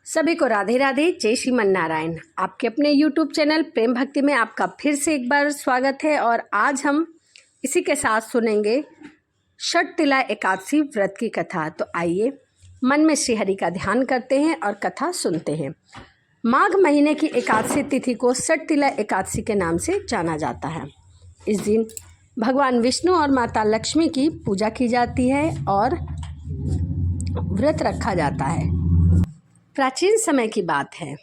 सभी को राधे राधे, जय श्रीमन नारायण। आपके अपने YouTube चैनल प्रेम भक्ति में आपका फिर से एक बार स्वागत है। और आज हम इसी के साथ सुनेंगे षटतिला एकादशी व्रत की कथा। तो आइए मन में श्री हरि का ध्यान करते हैं और कथा सुनते हैं। माघ महीने की एकादशी तिथि को षटतिला एकादशी के नाम से जाना जाता है। इस दिन भगवान विष्णु और माता लक्ष्मी की पूजा की जाती है और व्रत रखा जाता है। प्राचीन समय की बात है,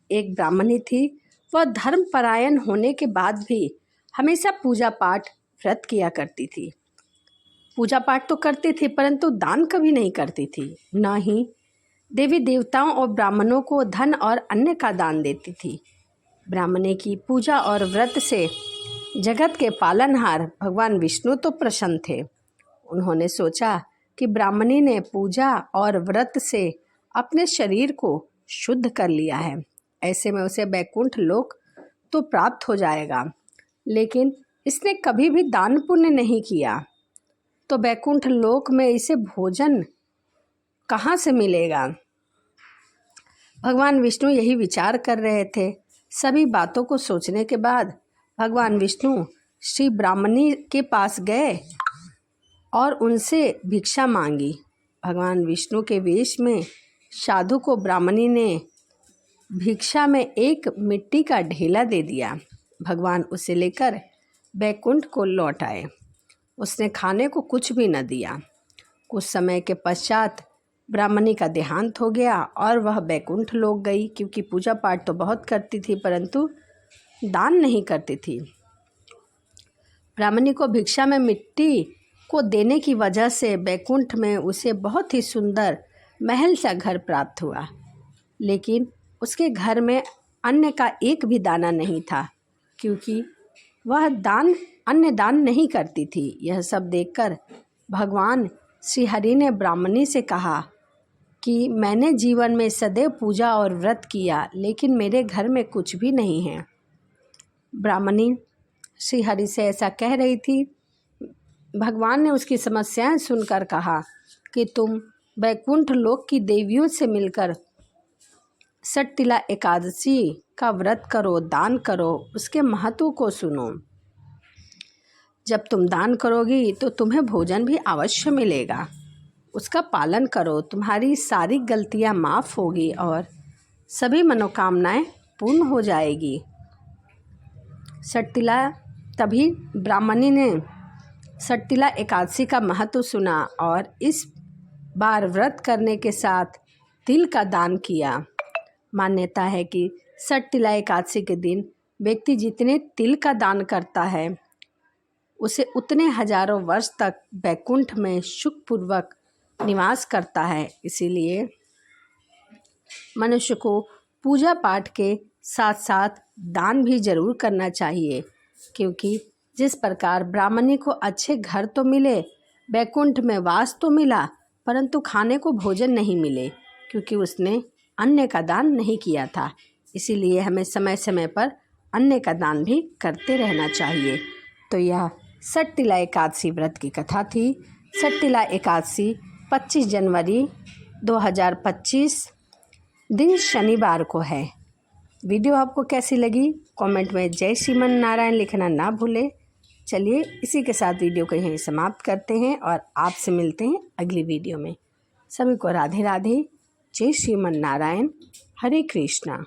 एक ब्राह्मणी थी। वह धर्मपरायण होने के बाद भी हमेशा पूजा पाठ व्रत किया करती थी। पूजा पाठ तो करती थी परंतु दान कभी नहीं करती थी, न ही देवी देवताओं और ब्राह्मणों को धन और अन्न का दान देती थी। ब्राह्मणी की पूजा और व्रत से जगत के पालनहार भगवान विष्णु तो प्रसन्न थे। उन्होंने सोचा कि ब्राह्मणी ने पूजा और व्रत से अपने शरीर को शुद्ध कर लिया है, ऐसे में उसे वैकुंठ लोक तो प्राप्त हो जाएगा। लेकिन इसने कभी भी दान पुण्य नहीं किया, तो वैकुंठ लोक में इसे भोजन कहाँ से मिलेगा। भगवान विष्णु यही विचार कर रहे थे। सभी बातों को सोचने के बाद भगवान विष्णु श्री ब्राह्मणी के पास गए और उनसे भिक्षा मांगी। भगवान विष्णु के वेश में साधु को ब्राह्मणी ने भिक्षा में एक मिट्टी का ढेला दे दिया। भगवान उसे लेकर बैकुंठ को लौट आए। उसने खाने को कुछ भी न दिया। कुछ समय के पश्चात ब्राह्मणी का देहांत हो गया और वह बैकुंठ लोक गई, क्योंकि पूजा पाठ तो बहुत करती थी परंतु दान नहीं करती थी। ब्राह्मणी को भिक्षा में मिट्टी को देने की वजह से बैकुंठ में उसे बहुत ही सुंदर महल सा घर प्राप्त हुआ, लेकिन उसके घर में अन्न का एक भी दाना नहीं था, क्योंकि वह अन्न दान नहीं करती थी। यह सब देखकर भगवान श्री हरि ने ब्राह्मणी से कहा कि मैंने जीवन में सदैव पूजा और व्रत किया, लेकिन मेरे घर में कुछ भी नहीं है। ब्राह्मणी श्री हरि से ऐसा कह रही थी। भगवान ने उसकी समस्याएं सुनकर कहा कि तुम वैकुंठ लोक की देवियों से मिलकर षटतिला एकादशी का व्रत करो, दान करो, उसके महत्व को सुनो। जब तुम दान करोगी तो तुम्हें भोजन भी अवश्य मिलेगा। उसका पालन करो, तुम्हारी सारी गलतियां माफ़ होगी और सभी मनोकामनाएं पूर्ण हो जाएगी। षटतिला तभी ब्राह्मणी ने षटतिला एकादशी का महत्व सुना और इस बार व्रत करने के साथ तिल का दान किया। मान्यता है कि षटतिला एकादशी के दिन व्यक्ति जितने तिल का दान करता है उसे उतने हजारों वर्ष तक वैकुंठ में सुखपूर्वक निवास करता है। इसीलिए मनुष्य को पूजा पाठ के साथ साथ दान भी जरूर करना चाहिए, क्योंकि जिस प्रकार ब्राह्मणी को अच्छे घर तो मिले, वैकुंठ में वास तो मिला, परंतु खाने को भोजन नहीं मिले, क्योंकि उसने अन्न का दान नहीं किया था। इसीलिए हमें समय समय पर अन्न का दान भी करते रहना चाहिए। तो यह षटतिला एकादशी व्रत की कथा थी। षटतिला एकादशी 25 जनवरी 2025 दिन शनिवार को है। वीडियो आपको कैसी लगी कमेंट में जय श्रीमन नारायण लिखना ना भूलें। चलिए इसी के साथ वीडियो को यहीं समाप्त करते हैं और आपसे मिलते हैं अगली वीडियो में। सभी को राधे राधे, जय श्रीमन नारायण, हरे कृष्णा।